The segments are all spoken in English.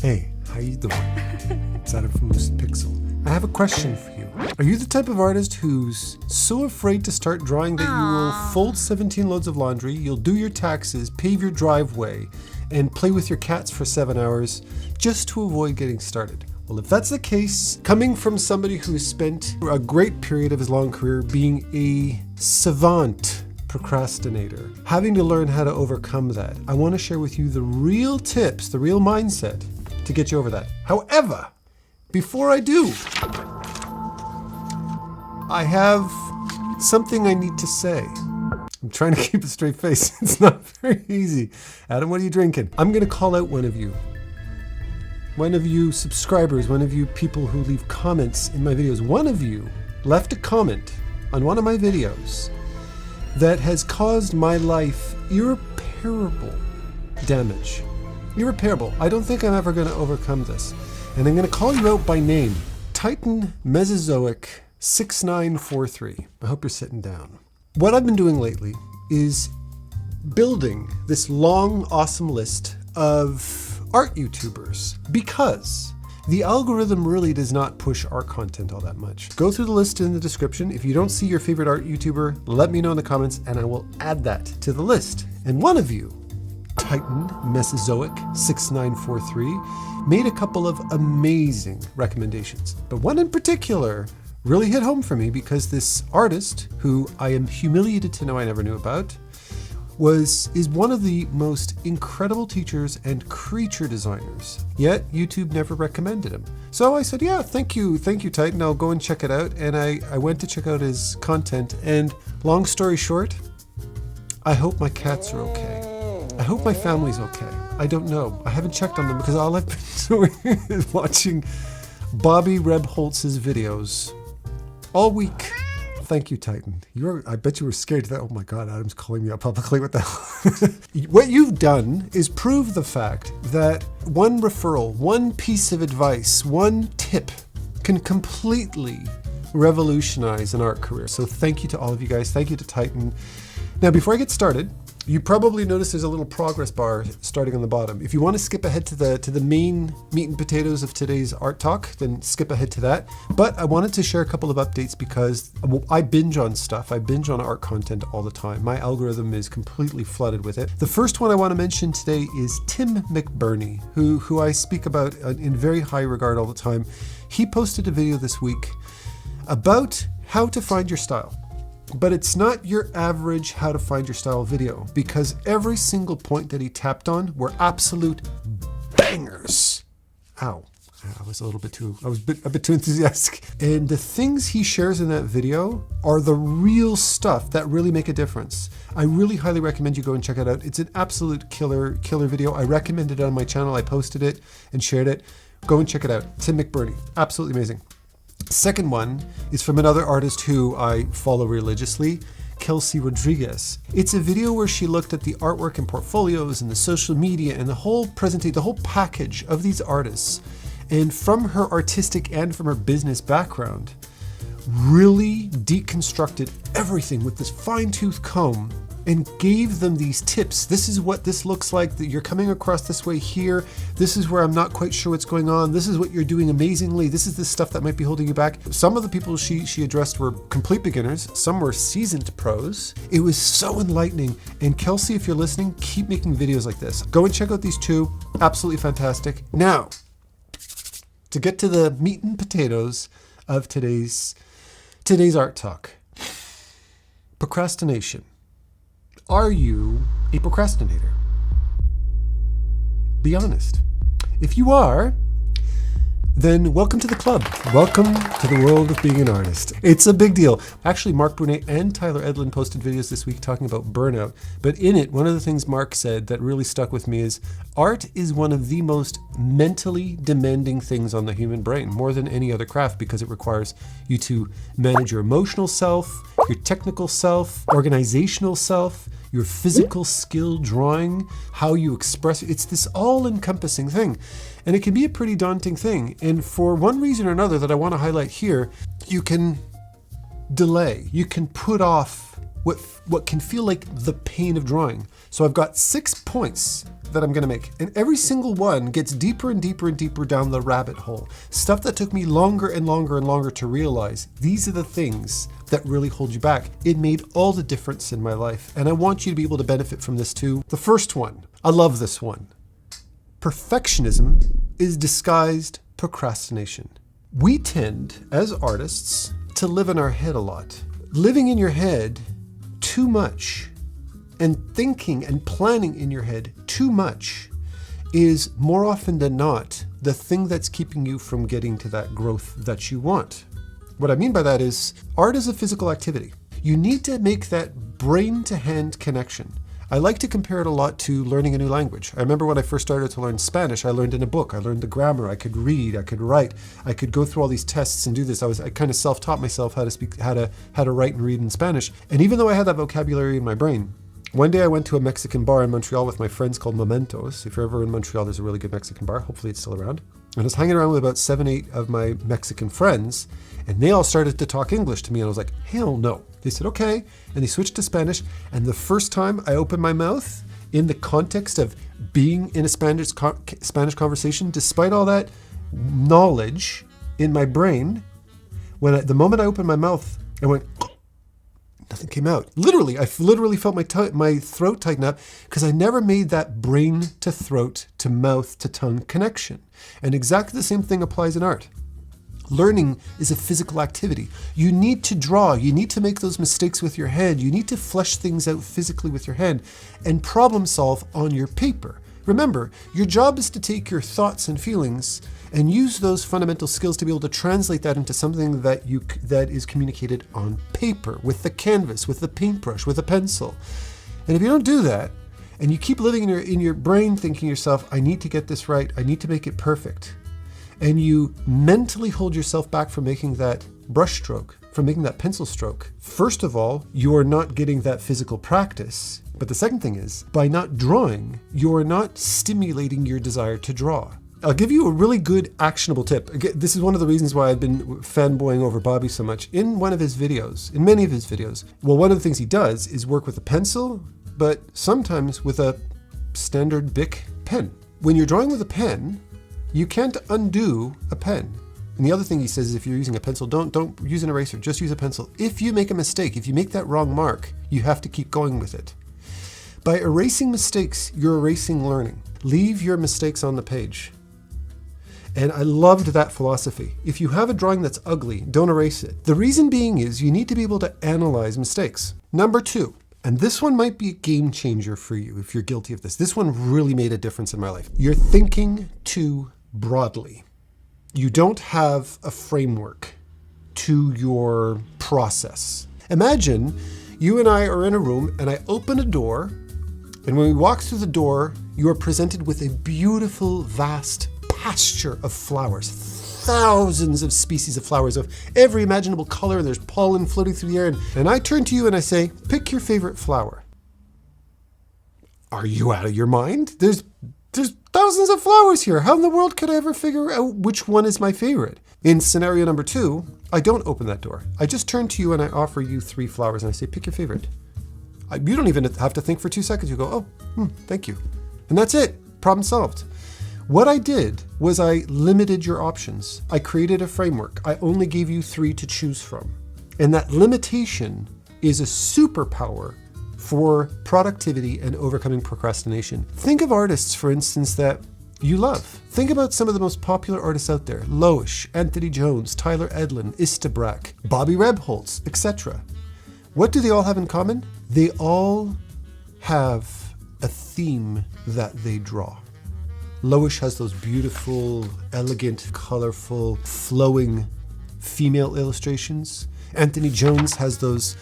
Hey, how you doing? It's Adam from Loose Pixel. I have a question for you. Are you the type of artist who's so afraid to start drawing that you will fold 17 loads of laundry, you'll do your taxes, pave your driveway, and play with your cats for 7 hours just to avoid getting started? Well, if that's the case, coming from somebody who's spent a great period of his long career being a savant procrastinator, having to learn how to overcome that, I want to share with you the real tips, the real mindset to get you over that. However, before I do, I have something I need to say. I'm trying to keep a straight face. It's not very easy. Adam, what are you drinking? I'm going to call out one of you. One of you subscribers, one of you people who leave comments in my videos. One of you left a comment on one of my videos that has caused my life irreparable damage. Irreparable. I don't think I'm ever going to overcome this. And I'm going to call you out by name. Titan Mesozoic 6943. I hope you're sitting down. What I've been doing lately is building this long, awesome list of art YouTubers because the algorithm really does not push art content all that much. Go through the list in the description. If you don't see your favorite art YouTuber, let me know in the comments and I will add that to the list. And one of you, Titan Mesozoic 6943, made a couple of amazing recommendations. But one in particular really hit home for me because this artist, who I am humiliated to know I never knew about, is one of the most incredible teachers and creature designers, yet YouTube never recommended him. So I said, yeah, thank you, Titan, I'll go and check it out. And I went to check out his content, and long story short, I hope my cats are okay. I hope my family's okay. I don't know. I haven't checked on them because all I've been doing is watching Bobby Rebholz's videos all week. Thank you, Titan. I bet you were scared that, oh my God, Adam's calling me out publicly. What the hell? What you've done is prove the fact that one referral, one piece of advice, one tip can completely revolutionize an art career. So thank you to all of you guys. Thank you to Titan. Now, before I get started, you probably notice there's a little progress bar starting on the bottom. If you want to skip ahead to the main meat and potatoes of today's art talk, then skip ahead to that. But I wanted to share a couple of updates because I binge on stuff. I binge on art content all the time. My algorithm is completely flooded with it. The first one I want to mention today is Tim McBurney, who I speak about in very high regard all the time. He posted a video this week about how to find your style. But it's not your average how to find your style video, because every single point that he tapped on were absolute bangers. Ow. I was a bit too enthusiastic. And the things he shares in that video are the real stuff that really make a difference. I really highly recommend you go and check it out. It's an absolute killer video. I recommended it on my channel. I posted it and shared it. Go and check it out. Tim McBurney. Absolutely amazing. Second one is from another artist who I follow religiously, Kelsey Rodriguez. It's a video where she looked at the artwork and portfolios and the social media and the whole presentation, the whole package of these artists. And from her artistic and from her business background, really deconstructed everything with this fine-tooth comb and gave them these tips. This is what this looks like, that you're coming across this way here. This is where I'm not quite sure what's going on. This is what you're doing amazingly. This is the stuff that might be holding you back. Some of the people she addressed were complete beginners. Some were seasoned pros. It was so enlightening. And Kelsey, if you're listening, keep making videos like this. Go and check out these two. Absolutely fantastic. Now, to get to the meat and potatoes of today's art talk. Procrastination. Are you a procrastinator? Be honest. If you are, then welcome to the club. Welcome to the world of being an artist. It's a big deal. Actually, Marc Brunet and Tyler Edlin posted videos this week talking about burnout. But in it, one of the things Marc said that really stuck with me is art is one of the most mentally demanding things on the human brain, more than any other craft, because it requires you to manage your emotional self, your technical self, organizational self, your physical skill drawing, how you express it. It's this all-encompassing thing. And it can be a pretty daunting thing. And for one reason or another that I want to highlight here, you can delay. You can put off what can feel like the pain of drawing. So I've got 6 points that I'm gonna make. And every single one gets deeper and deeper and deeper down the rabbit hole. Stuff that took me longer and longer and longer to realize. These are the things that really hold you back. It made all the difference in my life. And I want you to be able to benefit from this too. The first one, I love this one. Perfectionism is disguised procrastination. We tend, as artists, to live in our head a lot. Living in your head too much and thinking and planning in your head too much is more often than not the thing that's keeping you from getting to that growth that you want. What I mean by that is art is a physical activity. You need to make that brain to hand connection. I like to compare it a lot to learning a new language. I remember when I first started to learn Spanish, I learned in a book. I learned the grammar. I could read. I could write. I could go through all these tests and do this. I kind of self-taught myself how to speak, how to write and read in Spanish. And even though I had that vocabulary in my brain, one day I went to a Mexican bar in Montreal with my friends called Momentos. If you're ever in Montreal, there's a really good Mexican bar. Hopefully it's still around. And I was hanging around with about 7, 8 of my Mexican friends, and they all started to talk English to me. And I was like, hell no. They said, okay. And they switched to Spanish. And the first time I opened my mouth in the context of being in a Spanish conversation, despite all that knowledge in my brain, the moment I opened my mouth, I went, nothing came out. Literally, I literally felt my throat tighten up because I never made that brain to throat to mouth to tongue connection. And exactly the same thing applies in art. Learning is a physical activity. You need to draw. You need to make those mistakes with your head. You need to flesh things out physically with your hand and problem solve on your paper. Remember, your job is to take your thoughts and feelings and use those fundamental skills to be able to translate that into something that is communicated on paper, with the canvas, with the paintbrush, with a pencil. And if you don't do that, and you keep living in your brain thinking to yourself, I need to get this right, I need to make it perfect, and you mentally hold yourself back from making that brush stroke, from making that pencil stroke, first of all, you are not getting that physical practice. But the second thing is, by not drawing, you are not stimulating your desire to draw. I'll give you a really good actionable tip. Again, this is one of the reasons why I've been fanboying over Bobby so much. In one of his videos, in many of his videos, well, one of the things he does is work with a pencil, but sometimes with a standard Bic pen. When you're drawing with a pen, you can't undo a pen. And the other thing he says is if you're using a pencil, don't use an eraser, just use a pencil. If you make a mistake, if you make that wrong mark, you have to keep going with it. By erasing mistakes, you're erasing learning. Leave your mistakes on the page. And I loved that philosophy. If you have a drawing that's ugly, don't erase it. The reason being is you need to be able to analyze mistakes. Number 2, and this one might be a game changer for you if you're guilty of this. This one really made a difference in my life. You're thinking too broadly. You don't have a framework to your process. Imagine you and I are in a room and I open a door, and when we walk through the door, you are presented with a beautiful, vast pasture of flowers, thousands of species of flowers of every imaginable color. There's pollen floating through the air. And I turn to you and I say, pick your favorite flower. Are you out of your mind? There's thousands of flowers here. How in the world could I ever figure out which one is my favorite? In scenario number 2, I don't open that door. I just turn to you and I offer you 3 flowers and I say, pick your favorite. You don't even have to think for 2 seconds. You go, thank you. And that's it. Problem solved. What I did was I limited your options. I created a framework. I only gave you 3 to choose from. And that limitation is a superpower for productivity and overcoming procrastination. Think of artists, for instance, that you love. Think about some of the most popular artists out there. Loish, Anthony Jones, Tyler Edlin, Istebrak, Bobby Rebholz, etc. What do they all have in common? They all have a theme that they draw. Loish has those beautiful, elegant, colorful, flowing female illustrations. Anthony Jones has those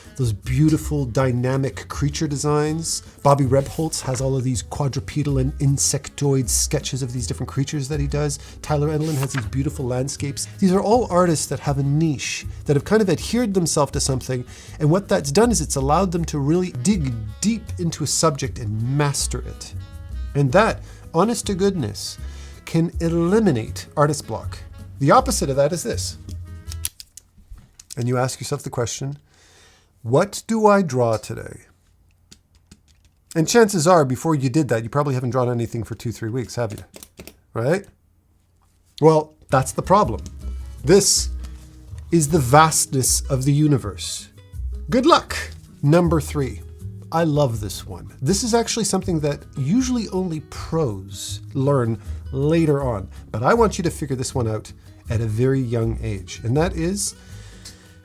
beautiful, dynamic creature designs. Bobby Rebholz has all of these quadrupedal and insectoid sketches of these different creatures that he does. Tyler Edlin has these beautiful landscapes. These are all artists that have a niche, that have kind of adhered themselves to something. And what that's done is it's allowed them to really dig deep into a subject and master it. And that, honest to goodness, can eliminate artist block. The opposite of that is this. And you ask yourself the question, what do I draw today? And chances are, before you did that, you probably haven't drawn anything for 2-3 weeks, have you? Right? Well, that's the problem. This is the vastness of the universe. Good luck. Number 3. I love this one. This is actually something that usually only pros learn later on, but I want you to figure this one out at a very young age. And that is,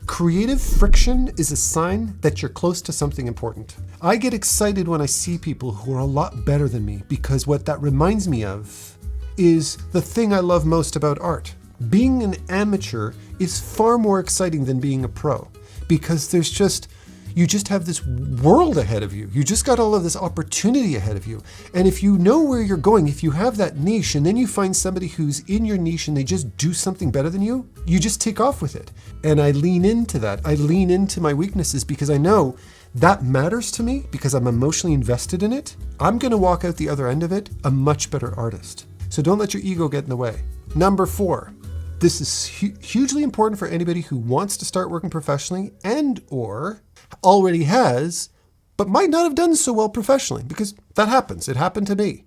creative friction is a sign that you're close to something important. I get excited when I see people who are a lot better than me, because what that reminds me of is the thing I love most about art. Being an amateur is far more exciting than being a pro, because you just have this world ahead of you. You just got all of this opportunity ahead of you. And if you know where you're going, if you have that niche, and then you find somebody who's in your niche and they just do something better than you, you just take off with it. And I lean into that. I lean into my weaknesses because I know that matters to me, because I'm emotionally invested in it. I'm gonna walk out the other end of it a much better artist. So don't let your ego get in the way. Number 4. This is hugely important for anybody who wants to start working professionally and or already has, but might not have done so well professionally, because that happens. It happened to me.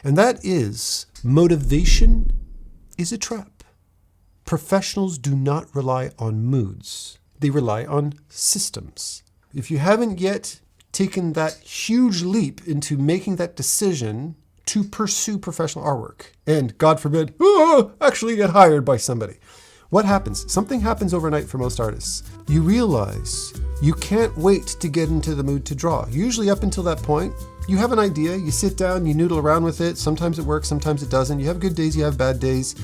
And that is, motivation is a trap. Professionals do not rely on moods. They rely on systems. If you haven't yet taken that huge leap into making that decision to pursue professional artwork, and God forbid, actually get hired by somebody, what happens? Something happens overnight for most artists. You realize you can't wait to get into the mood to draw. Usually up until that point, you have an idea, you sit down, you noodle around with it. Sometimes it works, sometimes it doesn't. You have good days, you have bad days.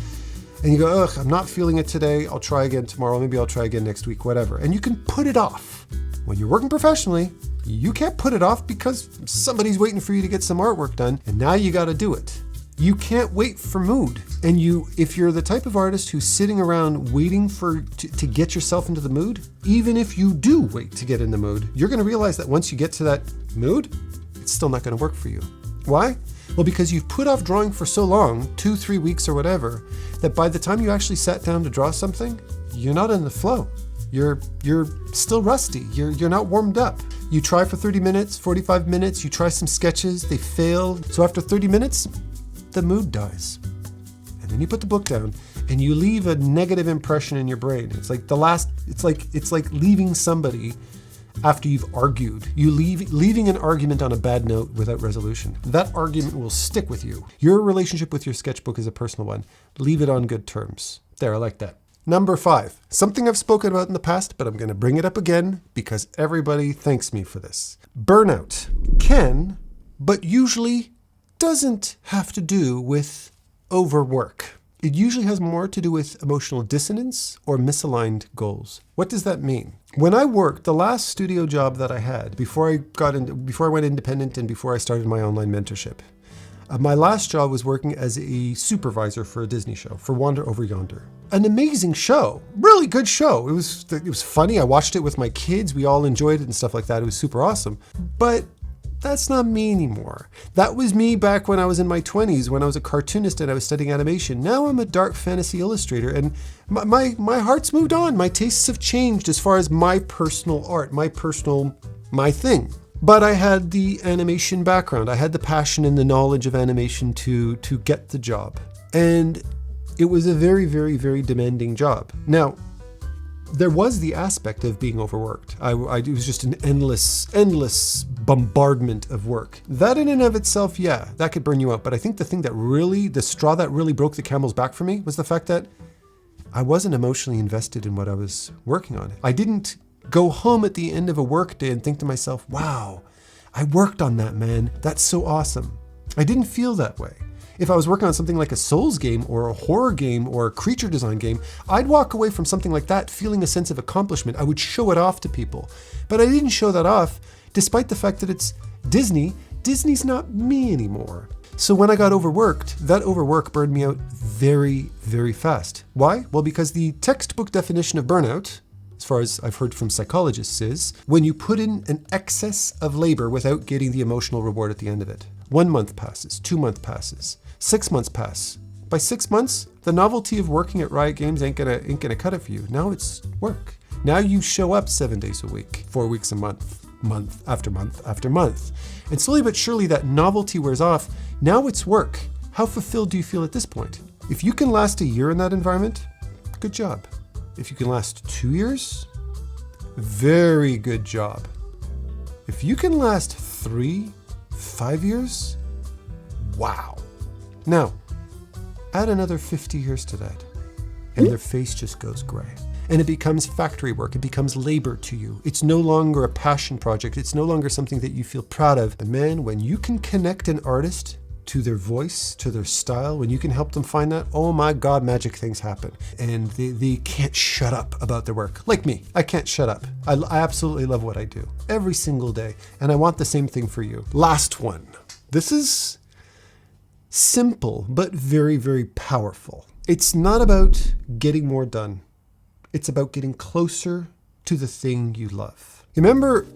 And you go, I'm not feeling it today. I'll try again tomorrow. Maybe I'll try again next week, whatever. And you can put it off. When you're working professionally, you can't put it off because somebody's waiting for you to get some artwork done. And now you got to do it. You can't wait for mood. And if you're the type of artist who's sitting around waiting to get yourself into the mood, even if you do wait to get in the mood, you're going to realize that once you get to that mood, it's still not going to work for you. Why? Well, because you've put off drawing for so long, 2-3 weeks or whatever, that by the time you actually sat down to draw something, you're not in the flow. You're still rusty. You're not warmed up. You try for 30 minutes, 45 minutes, you try some sketches, they fail. So after 30 minutes, the mood dies. And then you put the book down and you leave a negative impression in your brain. It's like it's like leaving somebody after you've argued. You leaving an argument on a bad note without resolution. That argument will stick with you. Your relationship with your sketchbook is a personal one. Leave it on good terms. There, I like that. Number 5, something I've spoken about in the past, but I'm going to bring it up again because everybody thanks me for this. Burnout can, but usually doesn't have to do with overwork. It usually has more to do with emotional dissonance or misaligned goals. What does that mean? When I worked, the last studio job that I had before I went independent and before I started my online mentorship, my last job was working as a supervisor for a Disney show, for Wander Over Yonder. An amazing show, really good show. It was funny. I watched it with my kids. We all enjoyed it and stuff like that. It was super awesome. But that's not me anymore. That was me back when I was in my 20s, when I was a cartoonist and I was studying animation. Now I'm a dark fantasy illustrator, and my heart's moved on. My tastes have changed as far as my personal art, my thing. But I had the animation background. I had the passion and the knowledge of animation to get the job. And it was a very, very, very demanding job. Now, there was the aspect of being overworked. It was just an endless bombardment of work. That in and of itself, yeah, that could burn you out. But I think the straw that really broke the camel's back for me was the fact that I wasn't emotionally invested in what I was working on. I didn't go home at the end of a work day and think to myself, wow, I worked on that, man. That's so awesome. I didn't feel that way. If I was working on something like a Souls game or a horror game or a creature design game, I'd walk away from something like that feeling a sense of accomplishment. I would show it off to people. But I didn't show that off, despite the fact that it's Disney. Disney's not me anymore. So when I got overworked, that overwork burned me out very, very fast. Why? Well, because the textbook definition of burnout, as far as I've heard from psychologists, is when you put in an excess of labor without getting the emotional reward at the end of it. 1 month passes, 2 months passes, 6 months pass. By 6 months, the novelty of working at Riot Games ain't gonna cut it for you. Now it's work. Now you show up 7 days a week, 4 weeks a month. month after month after month. And slowly but surely that novelty wears off. Now it's work. How fulfilled do you feel at this point? If you can last a year in that environment, good job. If you can last 2 years, very good job. If you can last 3, 5 years, wow. Now, add another 50 years to that, and their face just goes gray. And it becomes factory work. It becomes labor to you. It's no longer a passion project. It's no longer something that you feel proud of. But man, when you can connect an artist to their voice, to their style, when you can help them find that, oh my God, magic things happen. And they can't shut up about their work. Like me, I can't shut up. I absolutely love what I do every single day. And I want the same thing for you. Last one. This is simple, but very, very powerful. It's not about getting more done. It's about getting closer to the thing you love. Remember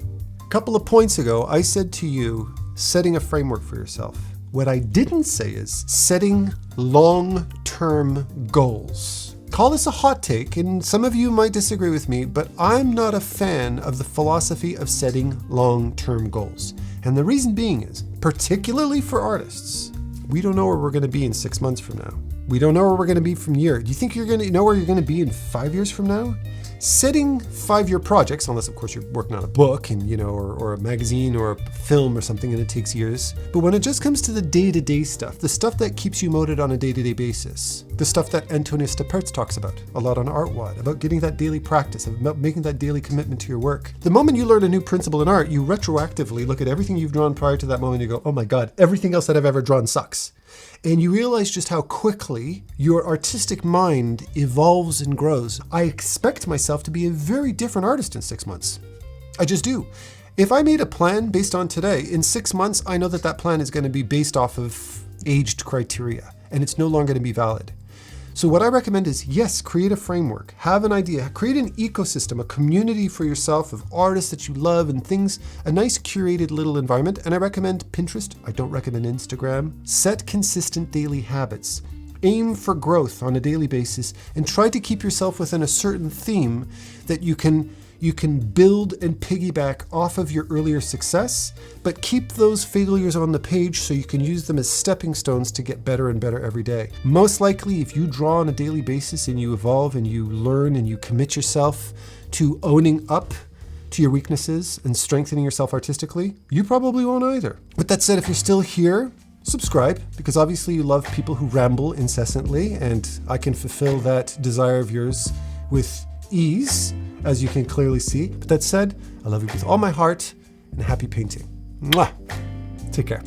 a couple of points ago, I said to you, setting a framework for yourself. What I didn't say is setting long-term goals. Call this a hot take, and some of you might disagree with me, but I'm not a fan of the philosophy of setting long-term goals. And the reason being is, particularly for artists, we don't know where we're going to be in 6 months from now. We don't know where we're going to be from year. Do you think you're going to know where you're going to be in 5 years from now? Setting 5-year projects, unless of course you're working on a book and or a magazine or a film or something and it takes years. But when it just comes to the day-to-day stuff, the stuff that keeps you motivated on a day-to-day basis, the stuff that Antonis Stappaerts talks about a lot on ArtWOD, about getting that daily practice, about making that daily commitment to your work. The moment you learn a new principle in art, you retroactively look at everything you've drawn prior to that moment and you go, oh my God, everything else that I've ever drawn sucks. And you realize just how quickly your artistic mind evolves and grows. I expect myself to be a very different artist in 6 months. I just do. If I made a plan based on today, in 6 months, I know that that plan is going to be based off of aged criteria, and it's no longer going to be valid. So what I recommend is, yes, create a framework, have an idea, create an ecosystem, a community for yourself of artists that you love and things, a nice curated little environment. And I recommend Pinterest. I don't recommend Instagram. Set consistent daily habits. Aim for growth on a daily basis and try to keep yourself within a certain theme that you can build and piggyback off of your earlier success, but keep those failures on the page so you can use them as stepping stones to get better and better every day. Most likely, if you draw on a daily basis and you evolve and you learn and you commit yourself to owning up to your weaknesses and strengthening yourself artistically, you probably won't either. With that said, if you're still here, subscribe, because obviously you love people who ramble incessantly, and I can fulfill that desire of yours with ease, as you can clearly see. But that said, I love you with all my heart, and happy painting. Mwah! Take care.